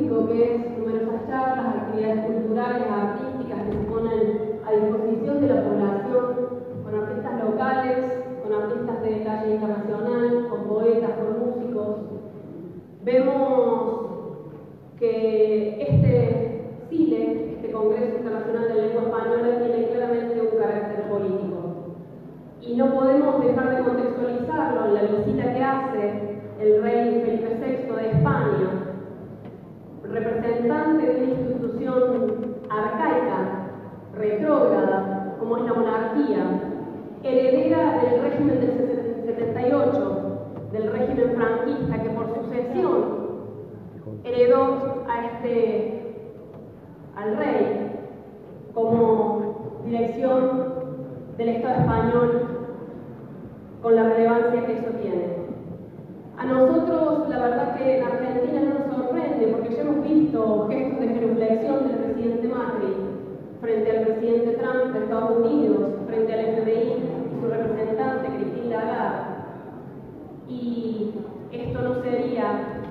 lingüístico, que es numerosas charlas, actividades culturales, artísticas que se ponen a disposición de la población, con artistas locales, con artistas de talla internacional, con poetas, con músicos. Vemos que este CILE, este Congreso Internacional de Lengua Española, tiene claramente un carácter político. Y no podemos dejar de contextualizarlo en la visita que hace el rey Felipe VI de España, representante de una institución arcaica, retrógrada, como es la monarquía, heredera del régimen del 78, del régimen franquista, que por sucesión heredó al rey como dirección del Estado español, con la relevancia que eso tiene. A nosotros, la verdad que en Argentina no nos sorprende, porque ya hemos visto gestos de genuflexión del presidente Macri frente al presidente Trump de Estados Unidos, frente al FBI y su representante, Christine Lagarde. Y esto no sería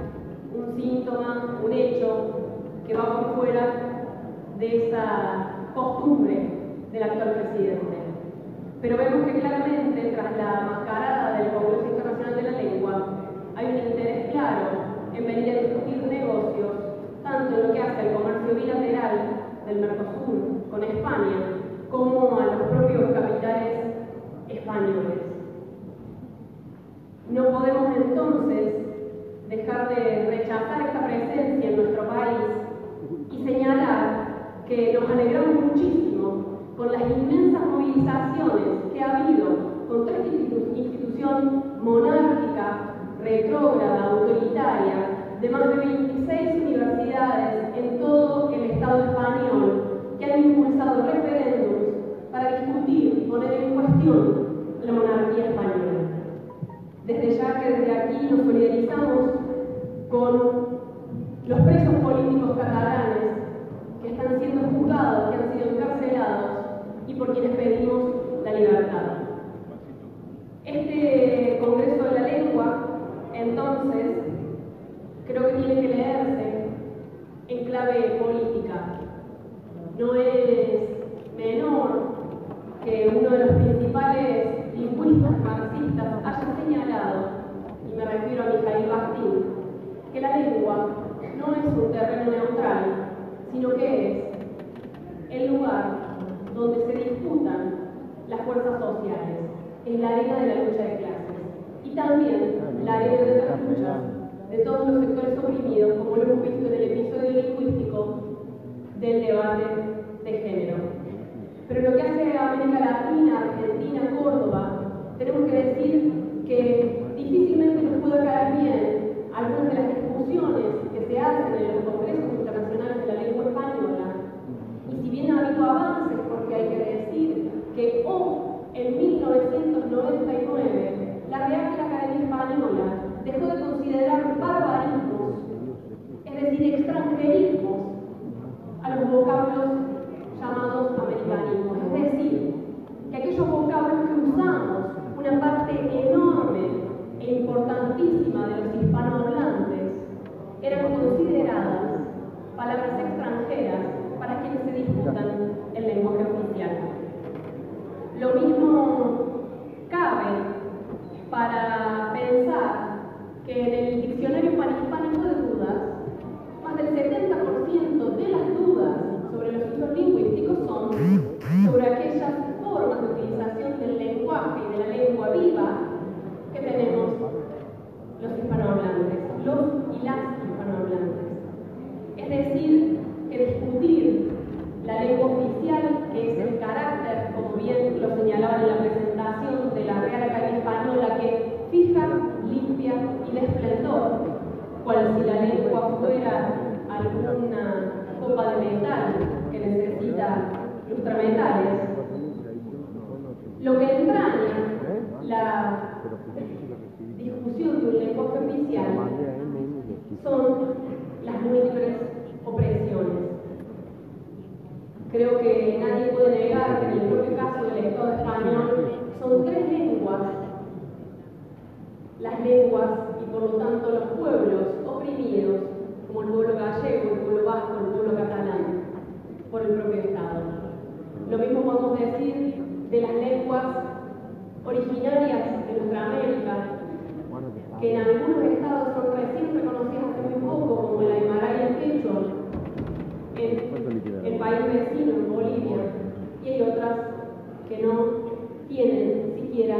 un síntoma, un hecho que va por fuera de esa costumbre del actual presidente. Pero vemos que claramente, tras la mascarada del Congreso Internacional de la Lengua, hay un interés claro en venir a discutir negocios, tanto en lo que hace al comercio bilateral del Mercosur con España, como a los propios capitales españoles. No podemos entonces dejar de rechazar esta presencia en nuestro país y señalar que nos alegramos muchísimo con las inmensas movilizaciones que ha habido contra esta institución monárquica, retrógrada, autoritaria, de más de 26 universidades en todo el Estado español, que han impulsado referéndums para discutir y poner en cuestión la monarquía española. Desde ya que desde aquí nos solidarizamos con los presos políticos catalanes que están siendo juzgados, que han sido encarcelados y por quienes pedimos la libertad. Este Congreso de la Lengua, entonces, creo que tiene que leerse en clave política. No es menor que uno de los principales lingüistas marxistas haya señalado, y me refiero a Mikhail Bakhtin, que la lengua no es un terreno neutral, sino que es el lugar donde se disputan las fuerzas sociales, es la arena de la lucha de clases y también la arena de las luchas de todos los sectores oprimidos, como lo hemos visto en el episodio lingüístico del debate de género. Pero lo que hace a América Latina, Argentina, Córdoba, tenemos que decir que difícilmente nos puede caer bien algunas de las discusiones que se hacen en los congresos internacionales de la lengua española. Y si bien ha habido avances, porque hay que decir que en 1999 la Real Academia Española dejó de considerar barbarismos, es decir, extranjerismos, a los vocablos llamados americanismos. Es decir, que aquellos vocablos que usamos, una parte enorme e importantísima de los hispanohablantes, eran consideradas palabras extranjeras para quienes se disputan el lenguaje oficial. Lo mismo cabe para pensar que en el diccionario panhispánico de dudas, más del 70% de las dudas sobre los usos lingüísticos son sobre aquellas formas de utilización del lenguaje y de la lengua viva que tenemos los hispanohablantes, los y las hispanohablantes. Es decir, que discutir la lengua oficial, que es el carácter, como bien lo señalaban en la presentación de la Real Academia Española, que fija, limpia y de esplendor, cual si la lengua fuera alguna copa de metal que necesita lustrametales. Lo que entraña la discusión de un lenguaje oficial son las múltiples opresiones. Creo que nadie puede negar que en el propio caso del Estado español son tres lenguas, las lenguas y por lo tanto los pueblos oprimidos, como el pueblo gallego Lo mismo podemos decir de las lenguas originarias de nuestra América, que en algunos estados son recién reconocidas hace muy poco, como el aymara y el quechua, en el país vecino, en Bolivia, y hay otras que no tienen siquiera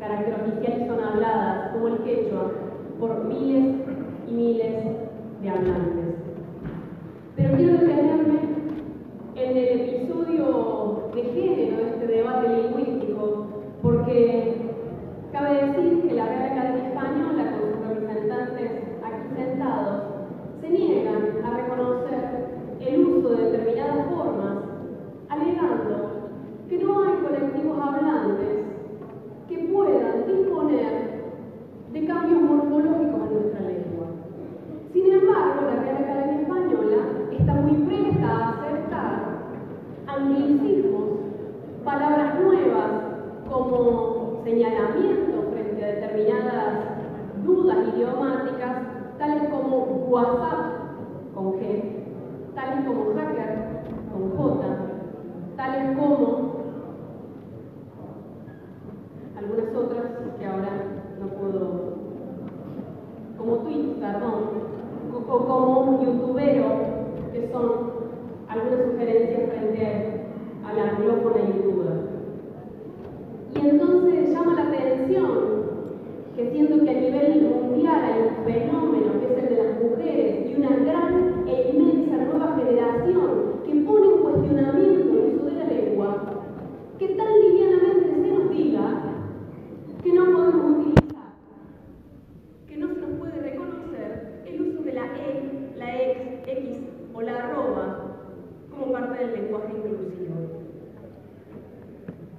carácter oficial y son habladas, como el quechua, por miles y miles de hablantes. Pero quiero detenerme en el episodio de género de este debate lingüístico, porque cabe decir que la Real Academia Española, con sus representantes aquí sentados, se niegan a reconocer el uso de determinadas formas, alegando que no hay colectivos hablantes que puedan disponer de cambios morfológicos en nuestra lengua. Sin embargo, la Real Academia Española está muy presta a aceptar anglicismos, palabras nuevas como señalamiento frente a determinadas dudas idiomáticas, tales como WhatsApp con G, tales como hacker con J, tales como algunas otras que ahora no puedo, como tweet, perdón, o como youtubero, que son algunas sugerencias frente a la anglófona youtuber. Y entonces llama la atención que siendo que a nivel mundial hay un fenómeno que es el de las mujeres y una gran e inmensa nueva generación que pone en cuestionamiento el uso de la lengua, que tan livianamente se nos diga que no podemos utilizar, que no se nos puede reconocer el uso de la E, la X o la arroba como parte del lenguaje inclusivo.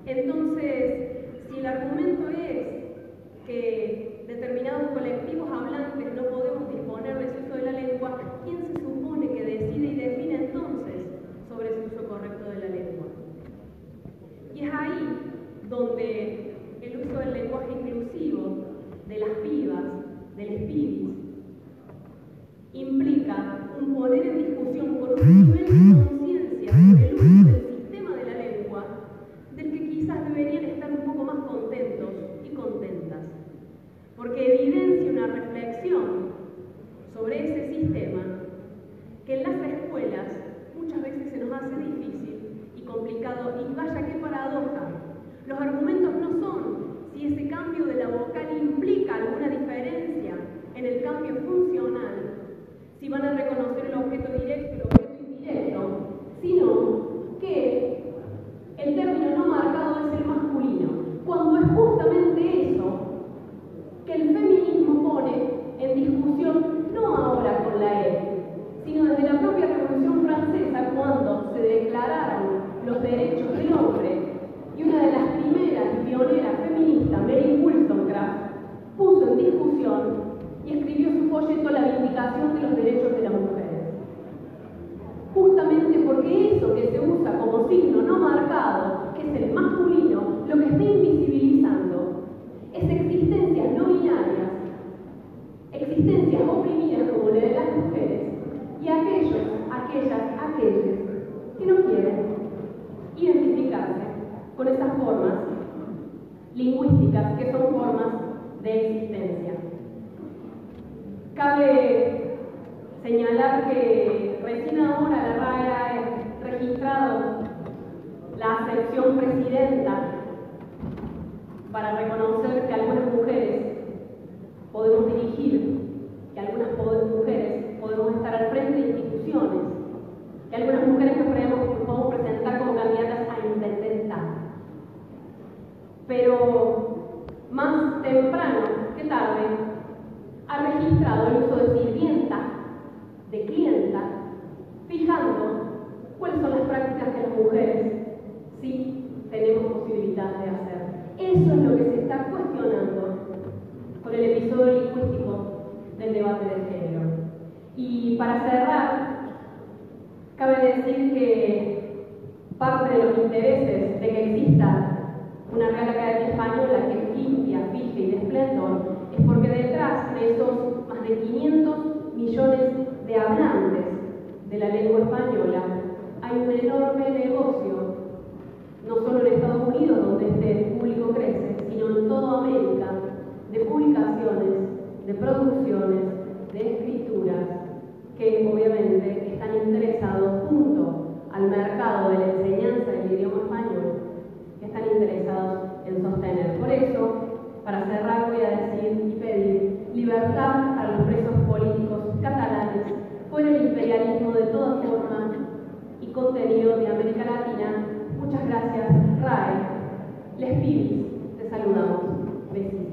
Entonces, si el argumento es que determinados colectivos hablantes no podemos disponer de ese uso de la lengua, ¿quién se supone que decide y define entonces sobre ese uso correcto de la lengua? Y es ahí donde el uso del lenguaje inclusivo, de las pibas, de los pibis, implica un poner en discusión con un nivel de conciencia sobre el uso del sistema de la lengua, del que quizás deberían estar un poco más contentos y contentas, porque evidencia una reflexión sobre ese sistema que en las escuelas muchas veces se nos hace difícil y complicado, y vaya qué paradoja. Los argumentos no son si ese cambio de la vocal implica alguna diferencia en el cambio funcional, si van a reconocer el objeto directo y el objeto indirecto, sino que el término no marcado es el masculino, cuando es justamente eso que el feminismo pone en discusión, no ahora con la E, sino desde la propia Revolución Francesa, cuando se declararon los derechos del hombre, y una de las primeras y pioneras feministas, Mary Wollstonecraft, puso en discusión y escribió su folleto La Vindicación de los Derechos de las Mujeres. Justamente porque eso que se usa como signo no marcado, que es el masculino, lo que está invisibilizando es existencias no binarias, existencias oprimidas como la de las mujeres, y aquellos que no quieren identificarse con esas formas lingüísticas que son formas de existencia. Cabe señalar que recién ahora la RAE ha registrado la acepción presidenta para reconocer que algunas mujeres podemos dirigir, que algunas mujeres podemos estar al frente de instituciones, que algunas mujeres nos podemos presentar como candidatas a intendenta. Pero más temprano que tarde ha registrado el uso de sirvienta, de clienta, fijando cuáles son las prácticas que las mujeres sí tenemos posibilidad de hacer. Eso es lo que se está cuestionando con el episodio lingüístico del debate de género. Y para cerrar, cabe decir que parte de los intereses de que exista una Real Academia Española que es limpia, fija y de esplendor es porque detrás de esos más de 500 millones de hablantes de la lengua española hay un enorme negocio no solo en Estados Unidos, donde este público crece, sino en toda América, de publicaciones, de producciones, de escrituras, que obviamente están interesados junto al mercado de la enseñanza del idioma español, que están interesados en sostener. Por eso, para cerrar, voy a decir y pedir libertad a los presos políticos catalanes por el imperialismo de toda forma y contenido de América Latina. Muchas gracias, RAE. Les pibis, te saludamos. Besitos.